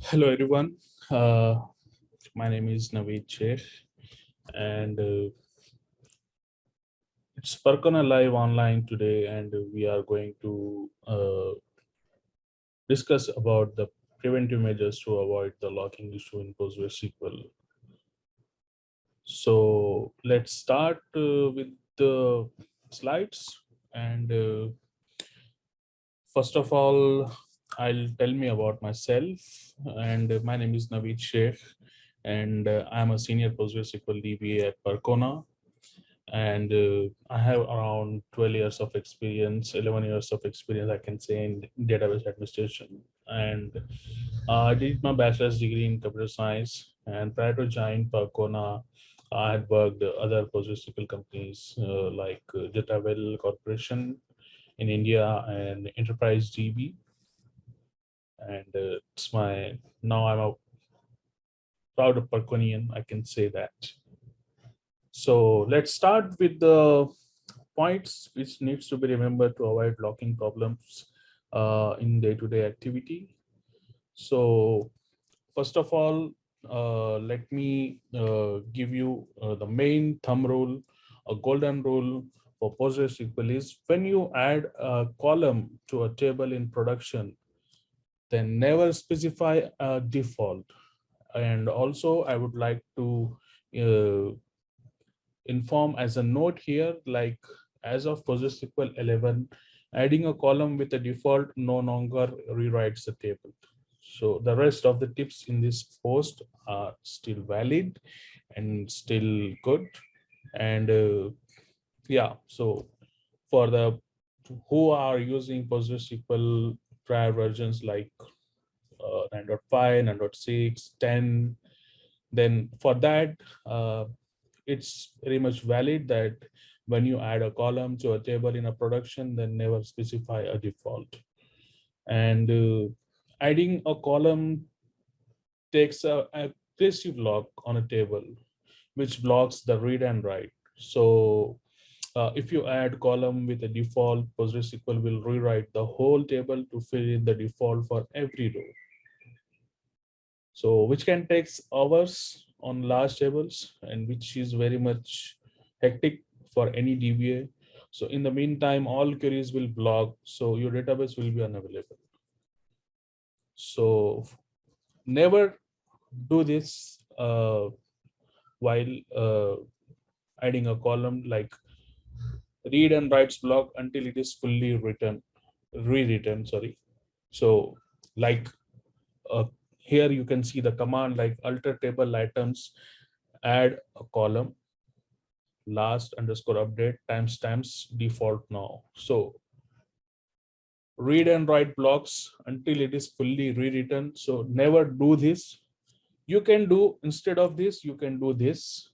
Hello, everyone. Uh, my name is Naveed Shaikh, and it's Percona Live online today, and we are going to discuss about the preventive measures to avoid the locking issue in PostgreSQL. So let's start with the slides, and first of all, I'll tell me about myself, and my name is Naveed Sheikh, and I'm a senior PostgreSQL DBA at Percona, and I have around 12 years of experience, 11 years of experience, I can say, in database administration. And I did my bachelor's degree in computer science, and prior to joining Percona, I had worked other PostgreSQL companies like Jetavel Corporation in India and Enterprise DB. And it's my now I'm a proud Perconian, I can say that. So let's start with the points which needs to be remembered to avoid locking problems in day-to-day activity. So first of all, let me give you the main thumb rule, a golden rule for PostgreSQL is when you add a column to a table in production, then never specify a default. And also, I would like to uh, inform as a note here, like as of PostgreSQL 11, adding a column with a default no longer rewrites the table. So the rest of the tips in this post are still valid and still good. And yeah, so for the who are using PostgreSQL prior versions like 9.5, 9.6, 10, then for that, it's very much valid that when you add a column to a table in a production, then never specify a default. And adding a column takes a aggressive lock on a table, which blocks the read and write. So if you add column with a default, PostgreSQL will rewrite the whole table to fill in the default for every row. So which can take hours on large tables and which is very much hectic for any DBA. So in the meantime, all queries will block, so your database will be unavailable. So never do this while adding a column like read and writes block until it is fully rewritten, sorry. So like uh, here you can see the command like alter table items, add a column, last underscore update timestamps default now. So read and write blocks until it is fully rewritten. So never do this. You can do instead of this, you can do this,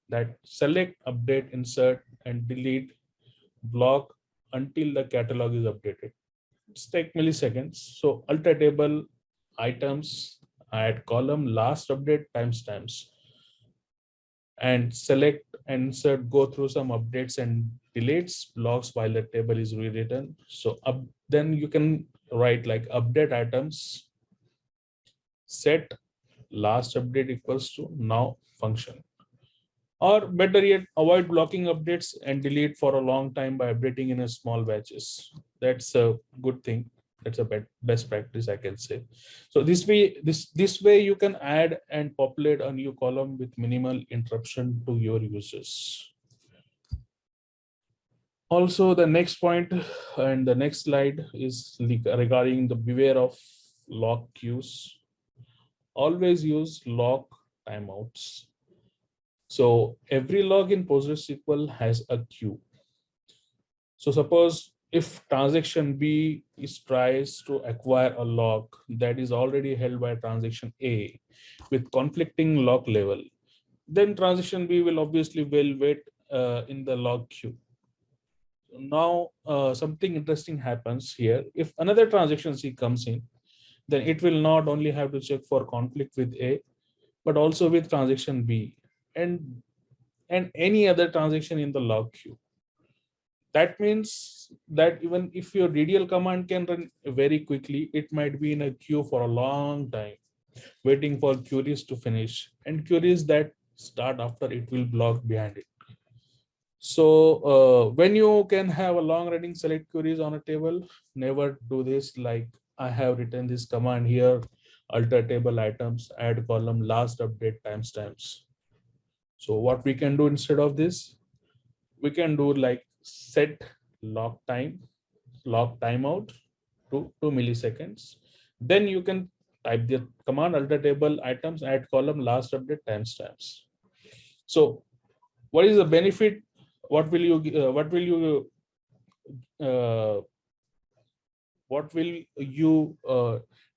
that select, update, insert, and delete block until the catalog is updated. It's take milliseconds. So alter table items, add column, last update timestamps, and select and insert, go through some updates and deletes blocks while the table is rewritten. So then you can write like update items, set last update equals to now function. Or better yet, avoid blocking updates and delete for a long time by updating in a small batches. That's a good thing. That's a best practice, I can say. So this way you can add and populate a new column with minimal interruption to your users. Also, the next point and the next slide is regarding the beware of lock queues. Always use lock timeouts. So every log in PostgreSQL has a queue. So suppose if transaction B tries to acquire a lock that is already held by transaction A with conflicting lock level, then transaction B will obviously wait in the lock queue. Now something interesting happens here. If another transaction C comes in, then it will not only have to check for conflict with A, but also with transaction B and any other transaction in the log queue. That means that even if your DDL command can run very quickly, it might be in a queue for a long time. waiting for queries to finish, and queries that start after it will block behind it. So when you can have a long running select queries on a table, never do this. Like I have written this command here, alter table items, add column, last update timestamps. So what we can do instead of this, we can do like set lock time, lock timeout to 2 milliseconds. Then you can type the command alter table items, add column, last update timestamps. So what is the benefit? Uh, what will you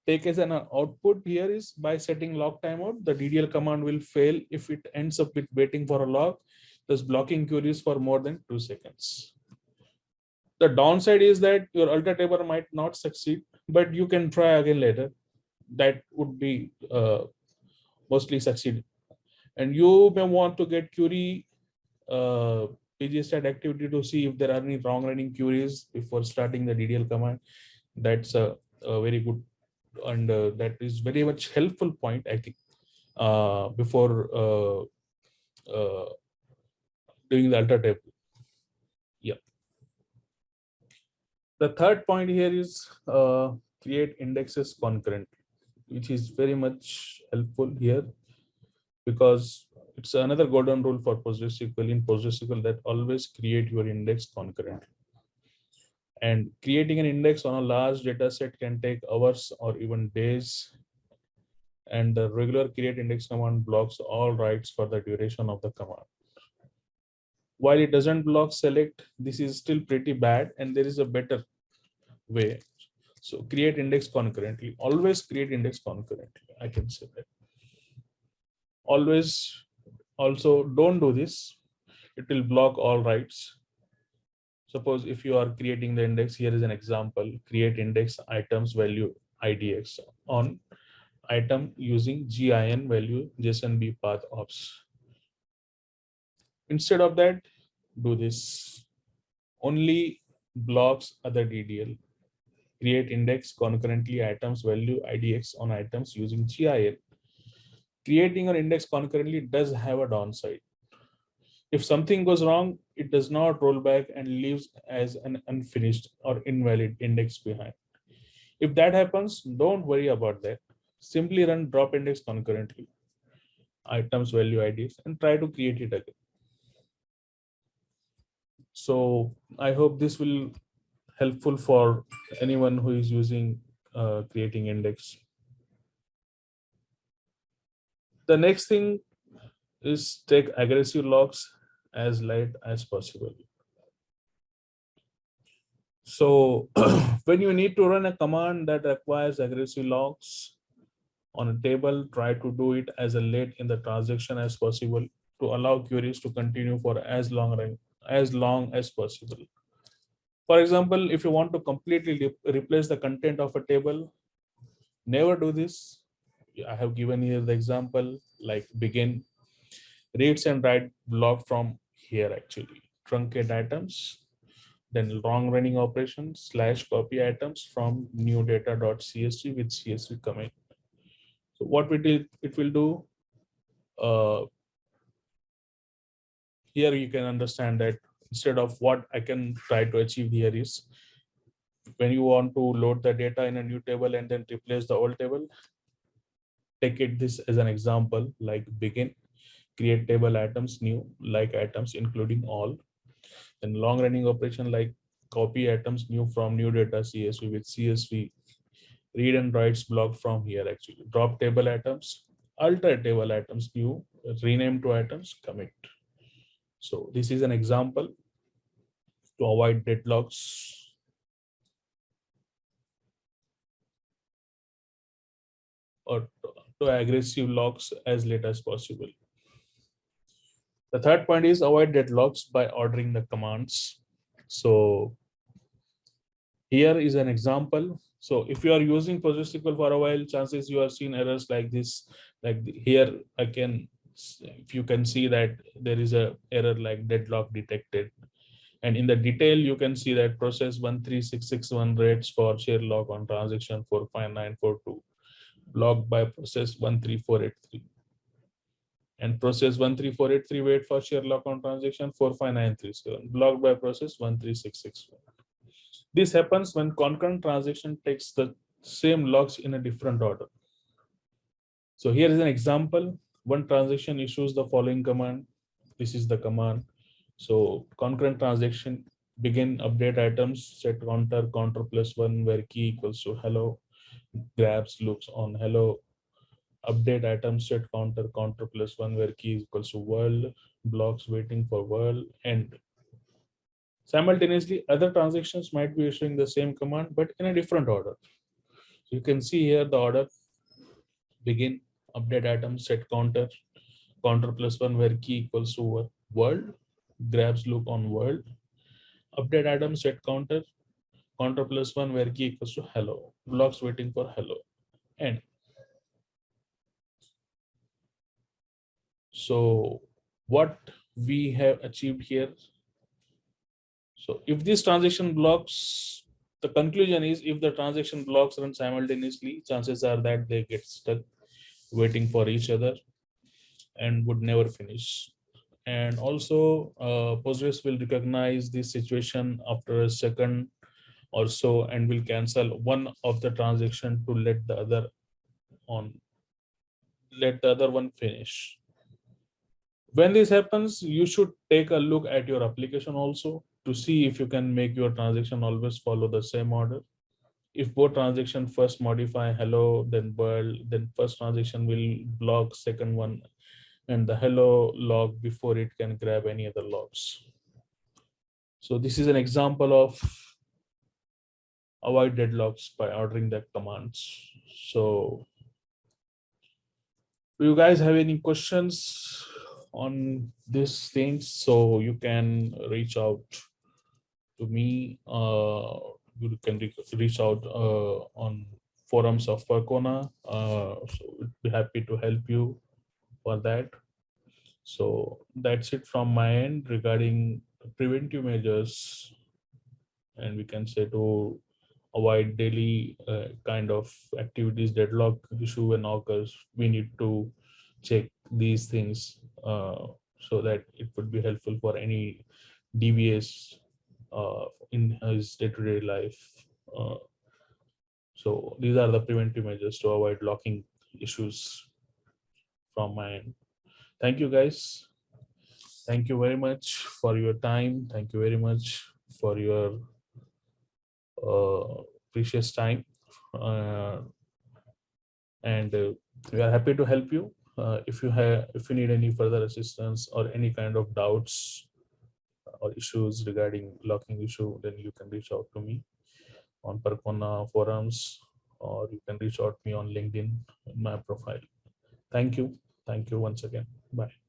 take as an output here is by setting lock timeout, the DDL command will fail if it ends up with waiting for a lock, thus blocking queries for more than 2 seconds. The downside is that your alter table might not succeed, but you can try again later. That would be mostly succeed. And you may want to get query pgstat activity to see if there are any wrong running queries before starting the DDL command. That's a very good, and that is very much helpful point, I think, before uh, doing the alter table. Yeah. The third point here is create indexes concurrently, which is very much helpful here because it's another golden rule for PostgreSQL in PostgreSQL that always create your index concurrently. And creating an index on a large data set can take hours or even days. And the regular create index command blocks all writes for the duration of the command. While it doesn't block select, this is still pretty bad, and there is a better way. So create index concurrently. Always create index concurrently. I can say that. Always. Also, don't do this. It will block all writes. Suppose if you are creating the index, here is an example, create index items value IDX on item using GIN value JSONB path ops. Instead of that, do this. Only blocks other DDL. Create index concurrently items value IDX on items using GIN. Creating an index concurrently does have a downside. If something goes wrong, it does not roll back and leaves as an unfinished or invalid index behind. If that happens, don't worry about that. Simply run drop index concurrently, items value IDs, and try to create it again. So I hope this will helpful for anyone who is using creating index. The next thing is take aggressive locks as light as possible. So when you need to run a command that requires aggressive locks on a table, try to do it as late in the transaction as possible to allow queries to continue for as long as possible. For example, if you want to completely replace the content of a table, never do this. I have given here the example like begin, reads and write block from here actually, truncate items, then long running operations / copy items from new data.csv with csv commit. So what it will do, here you can understand that instead of what I can try to achieve here is when you want to load the data in a new table and then replace the old table, take it this as an example like begin, create table items new like items including all, then long running operation like copy items new from new data csv with csv, read and writes block from here actually, drop table items, alter table items new, rename to items, commit. So this is an example to avoid deadlocks. Or to aggressive locks as late as possible. The third point is avoid deadlocks by ordering the commands. So here is an example. So if you are using PostgreSQL for a while, chances you have seen errors like this. Like here, if you can see that there is a error like deadlock detected. And in the detail, you can see that process 13661 rates for share lock on transaction 45942. blocked by process 13483. And process 13483 wait for share lock on transaction 45937, blocked by process 13661. This happens when concurrent transaction takes the same locks in a different order. So here is an example. One transaction issues the following command. This is the command. So concurrent transaction begin update items set counter counter plus one where key equals to hello, grabs looks on hello, update items set counter counter plus one where key equals to world, blocks waiting for world, end. Simultaneously, other transactions might be issuing the same command but in a different order. So you can see here the order: begin, update item, set counter, counter plus one where key equals to world, grabs look on world, update item, set counter, counter plus one where key equals to hello, blocks waiting for hello, end. So what we have achieved here. So if this transaction blocks, the conclusion is if the transaction blocks run simultaneously, chances are that they get stuck waiting for each other and would never finish. And also Postgres will recognize this situation after a second or so and will cancel one of the transaction to let the other one finish. When this happens, you should take a look at your application also to see if you can make your transaction always follow the same order. If both transaction first modify hello, then world, then first transaction will block second one and the hello log before it can grab any other logs. So this is an example of avoid deadlocks by ordering the commands. So do you guys have any questions on these things? So you can reach out to me. You can reach out on forums of Percona. So we'd be happy to help you for that. So that's it from my end regarding preventive measures, and we can say to avoid daily kind of activities deadlock issue when occurs. We need to check these things so that it would be helpful for any DBS in his day-to-day life. Uh, so these are the preventive measures to avoid locking issues from my end. Thank you guys. Thank you very much for your time. Thank you very much for your precious time. Uh, and we are happy to help you. If you need any further assistance or any kind of doubts or issues regarding locking issue, then you can reach out to me on Percona forums, or you can reach out to me on LinkedIn in my profile. Thank you. Thank you once again. Bye.